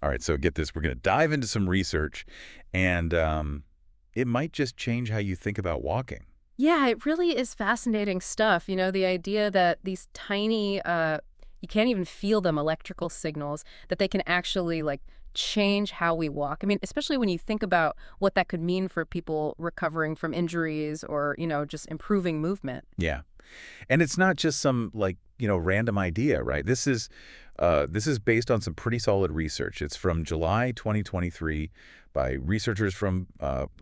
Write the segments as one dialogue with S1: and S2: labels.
S1: All right, so get this. We're going to dive into some research, and it might just change how you think about walking.
S2: Yeah, it really is fascinating stuff. The idea that these tiny, you can't even feel them, electrical signals, that they can actually like change how we walk. I mean, especially when you think about what that could mean for people recovering from injuries or, just improving movement.
S1: Yeah. And it's not just some random idea, right? This is based on some pretty solid research. It's from July 2023 by researchers from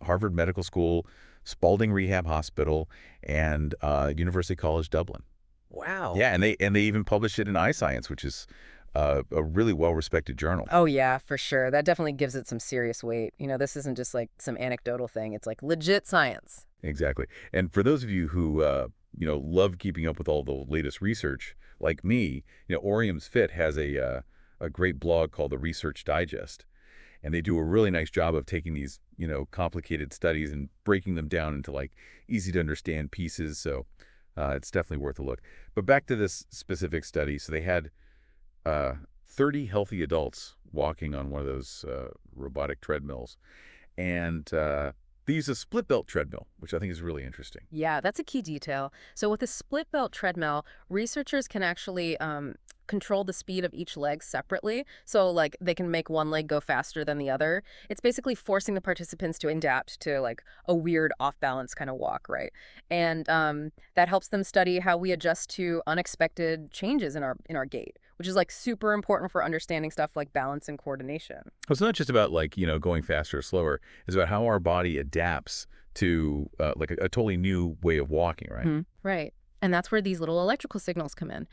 S1: Harvard Medical School, Spalding Rehab Hospital, and University College Dublin.
S2: Wow.
S1: Yeah, and they even published it in iScience, which is a really well-respected journal.
S2: Oh, yeah, for sure. That definitely gives it some serious weight. This isn't just like some anecdotal thing. It's like legit science.
S1: Exactly. And for those of you who love keeping up with all the latest research, like me, Orium's Fit has a great blog called the Research Digest, and they do a really nice job of taking these complicated studies and breaking them down into like easy to understand pieces. So it's definitely worth a look. But back to this specific study, so they had 30 healthy adults walking on one of those robotic treadmills, and they use a split belt treadmill, which I think is really interesting.
S2: Yeah, that's a key detail. So with a split belt treadmill, researchers can actually control the speed of each leg separately. So like they can make one leg go faster than the other. It's basically forcing the participants to adapt to like a weird off balance kind of walk, right? And that helps them study how we adjust to unexpected changes in our gait, which is like super important for understanding stuff like balance and coordination.
S1: Well, it's not just about going faster or slower. It's about how our body adapts to like a totally new way of walking, right?
S2: Right. And that's where these little electrical signals come in.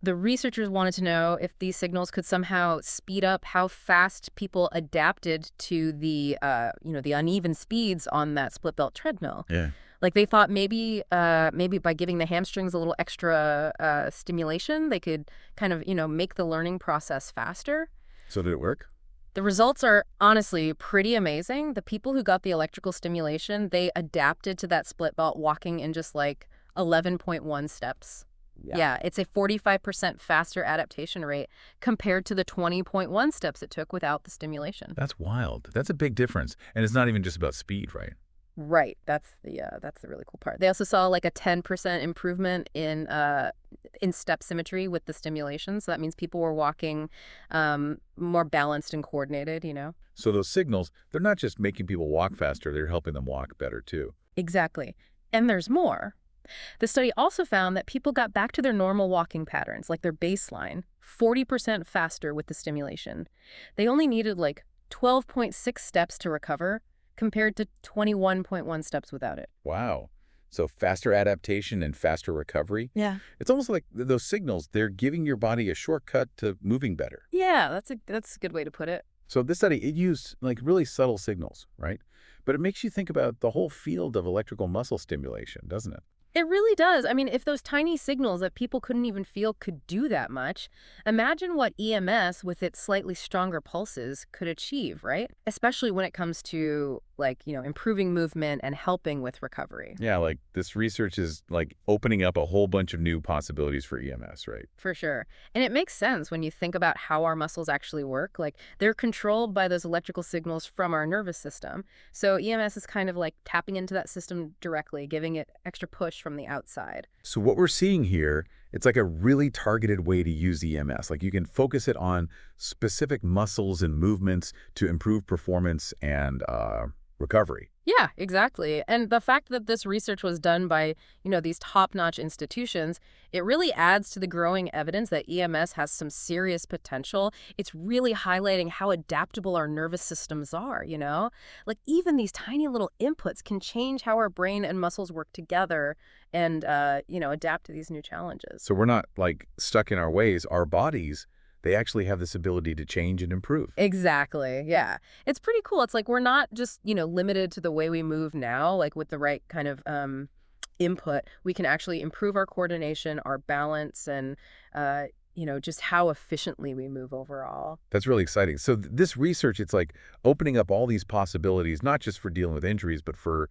S2: The researchers wanted to know if these signals could somehow speed up how fast people adapted to the uneven speeds on that split belt treadmill.
S1: Yeah.
S2: Like they thought maybe by giving the hamstrings a little extra stimulation, they could kind of, make the learning process faster.
S1: So did it work?
S2: The results are honestly pretty amazing. The people who got the electrical stimulation, they adapted to that split belt walking in just like 11.1 steps. Yeah, it's a 45% faster adaptation rate compared to the 20.1 steps it took without the stimulation.
S1: That's wild. That's a big difference. And it's not even just about speed, right?
S2: Right. That's the really cool part. They also saw like a 10% improvement in step symmetry with the stimulation. So that means people were walking more balanced and coordinated.
S1: So those signals, they're not just making people walk faster, they're helping them walk better too.
S2: Exactly. And there's more. The study also found that people got back to their normal walking patterns, like their baseline, 40% faster with the stimulation. They only needed like 12.6 steps to recover compared to 21.1 steps without it.
S1: Wow. So faster adaptation and faster recovery.
S2: Yeah.
S1: It's almost like those signals, they're giving your body a shortcut to moving better.
S2: Yeah, that's a good way to put it.
S1: So this study, it used like really subtle signals, right? But it makes you think about the whole field of electrical muscle stimulation, doesn't it?
S2: It really does. I mean, if those tiny signals that people couldn't even feel could do that much, imagine what EMS with its slightly stronger pulses could achieve, right? Especially when it comes to improving movement and helping with recovery.
S1: Yeah, like this research is like opening up a whole bunch of new possibilities for EMS, right?
S2: For sure. And it makes sense when you think about how our muscles actually work. Like they're controlled by those electrical signals from our nervous system. So EMS is kind of like tapping into that system directly, giving it extra push from the outside.
S1: So what we're seeing here, it's like a really targeted way to use EMS. Like you can focus it on specific muscles and movements to improve performance and recovery.
S2: Yeah, exactly. And the fact that this research was done by, these top-notch institutions, it really adds to the growing evidence that EMS has some serious potential. It's really highlighting how adaptable our nervous systems are. Like even these tiny little inputs can change how our brain and muscles work together and, adapt to these new challenges.
S1: So we're not like stuck in our ways. Our bodies, they actually have this ability to change and improve.
S2: Exactly. Yeah. It's pretty cool. It's like we're not just, limited to the way we move now, like with the right kind of input. We can actually improve our coordination, our balance, and, just how efficiently we move overall.
S1: That's really exciting. So this research, it's like opening up all these possibilities, not just for dealing with injuries, but for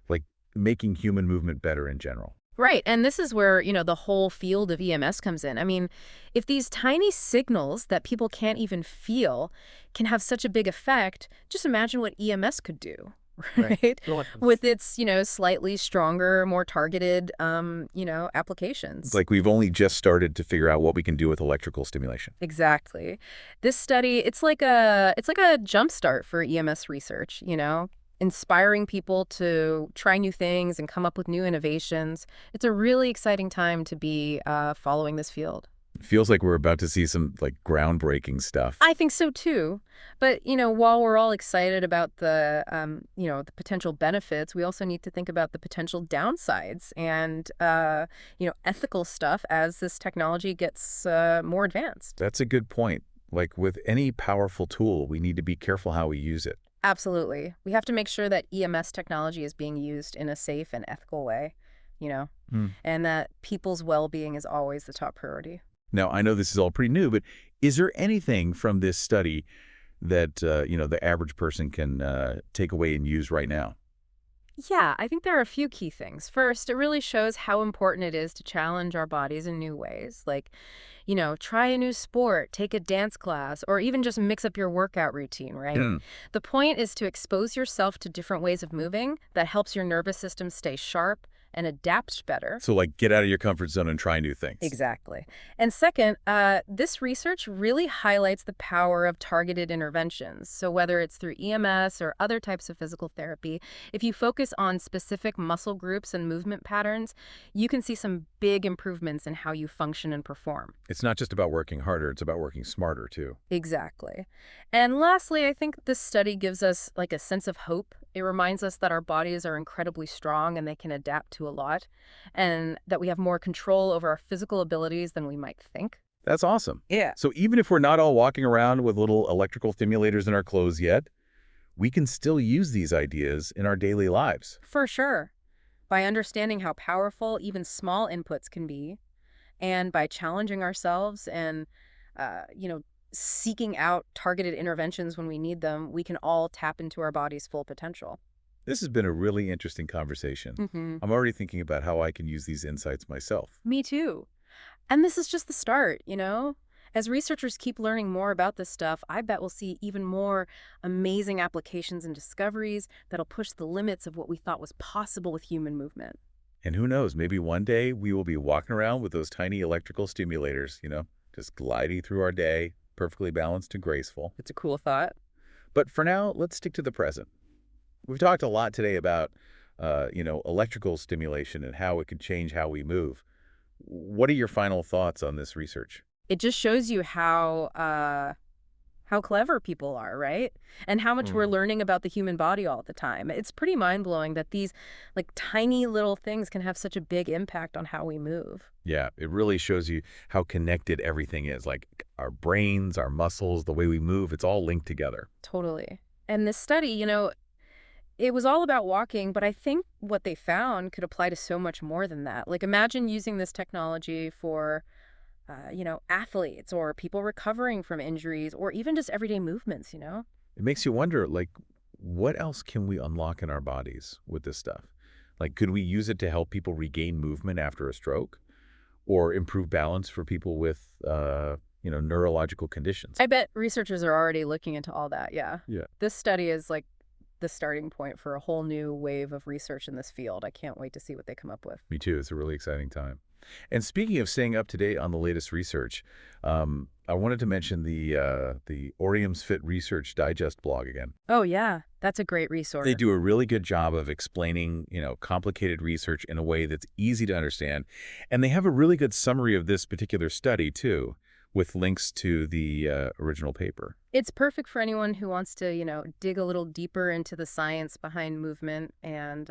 S1: like making human movement better in general.
S2: Right, and this is where, the whole field of EMS comes in. I mean, if these tiny signals that people can't even feel can have such a big effect, just imagine what EMS could do,
S1: Right.
S2: right?
S1: Well,
S2: With its, slightly stronger, more targeted,
S1: it's
S2: applications.
S1: like we've only just started to figure out what we can do with electrical stimulation.
S2: Exactly. This study, it's like a jump start for EMS research, inspiring people to try new things and come up with new innovations. It's a really exciting time to be following this field.
S1: It feels like we're about to see some like groundbreaking stuff.
S2: I think so too. But, while we're all excited about the potential benefits, we also need to think about the potential downsides and, ethical stuff as this technology gets more advanced.
S1: That's a good point. Like with any powerful tool, we need to be careful how we use it.
S2: Absolutely. We have to make sure that EMS technology is being used in a safe and ethical way, you know,
S1: Hmm.
S2: and that people's well-being is always the top priority.
S1: Now, I know this is all pretty new, but is there anything from this study that, the average person can take away and use right now?
S2: Yeah, I think there are a few key things. First, it really shows how important it is to challenge our bodies in new ways. Like, try a new sport, take a dance class, or even just mix up your workout routine, right? The point is to expose yourself to different ways of moving that helps your nervous system stay sharp and adapt better.
S1: So, like, get out of your comfort zone and try new things.
S2: Exactly. And second, this research really highlights the power of targeted interventions. So whether it's through EMS or other types of physical therapy, if you focus on specific muscle groups and movement patterns, you can see some big improvements in how you function and perform.
S1: It's not just about working harder, it's about working smarter, too.
S2: Exactly. And lastly, I think this study gives us like a sense of hope. It reminds us that our bodies are incredibly strong and they can adapt to a lot, and that we have more control over our physical abilities than we might think.
S1: That's awesome.
S2: Yeah.
S1: So even if we're not all walking around with little electrical stimulators in our clothes yet, we can still use these ideas in our daily lives.
S2: For sure. By understanding how powerful even small inputs can be, and by challenging ourselves and, uh, you know, seeking out targeted interventions when we need them, we can all tap into our body's full potential.
S1: This has been a really interesting conversation.
S2: Hmm.
S1: I'm already thinking about how I can use these insights myself.
S2: Me too. And this is just the start, As researchers keep learning more about this stuff, I bet we'll see even more amazing applications and discoveries that'll push the limits of what we thought was possible with human movement.
S1: And who knows, maybe one day we will be walking around with those tiny electrical stimulators, just gliding through our day, perfectly balanced and graceful.
S2: It's a cool thought.
S1: But for now, let's stick to the present. We've talked a lot today about, electrical stimulation and how it could change how we move. What are your final thoughts on this research?
S2: It just shows you how clever people are, right? And how much we're
S1: Hmm.
S2: learning about the human body all the time. It's pretty mind-blowing that these like tiny little things can have such a big impact on how we move.
S1: Yeah, it really shows you how connected everything is. Like our brains, our muscles, the way we move, it's all linked together.
S2: Totally. And this study, it was all about walking, but I think what they found could apply to so much more than that. Like imagine using this technology for athletes or people recovering from injuries or even just everyday movements.
S1: It makes you wonder, like, what else can we unlock in our bodies with this stuff? Like, could we use it to help people regain movement after a stroke or improve balance for people with, neurological conditions?
S2: I bet researchers are already looking into all that, yeah.
S1: Yeah.
S2: This study is like the starting point for a whole new wave of research in this field. I can't wait to see what they come up with.
S1: Me too. It's a really exciting time. And speaking of staying up to date on the latest research, I wanted to mention the Orium's Fit Research Digest blog again.
S2: Oh, yeah. That's a great
S1: They
S2: resource.
S1: do a really good job of explaining, complicated research in a way that's easy to understand. And they have a really good summary of this particular study, too, with links to the original paper.
S2: It's perfect for anyone who wants to, dig a little deeper into the science behind movement and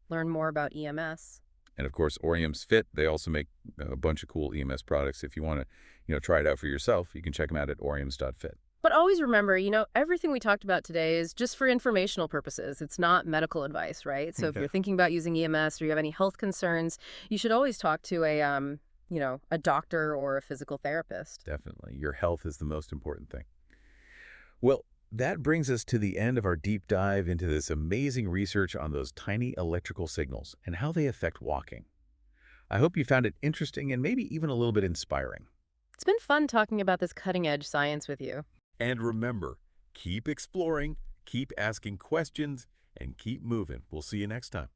S2: learn more about EMS.
S1: And of course, Orium's Fit, they also make a bunch of cool EMS products. If you want to, try it out for yourself, you can check them out at oriums.fit.
S2: But always remember, everything we talked about today is just for informational purposes. It's not medical advice, right? So if
S1: Okay.
S2: you're thinking about using EMS or you have any health concerns, you should always talk to a doctor or a physical therapist.
S1: Definitely. Your health is the most important thing. Well, that brings us to the end of our deep dive into this amazing research on those tiny electrical signals and how they affect walking. I hope you found it interesting and maybe even a little bit inspiring.
S2: It's been fun talking about this cutting-edge science with you.
S3: And remember, keep exploring, keep asking questions, and keep moving. We'll see you next time.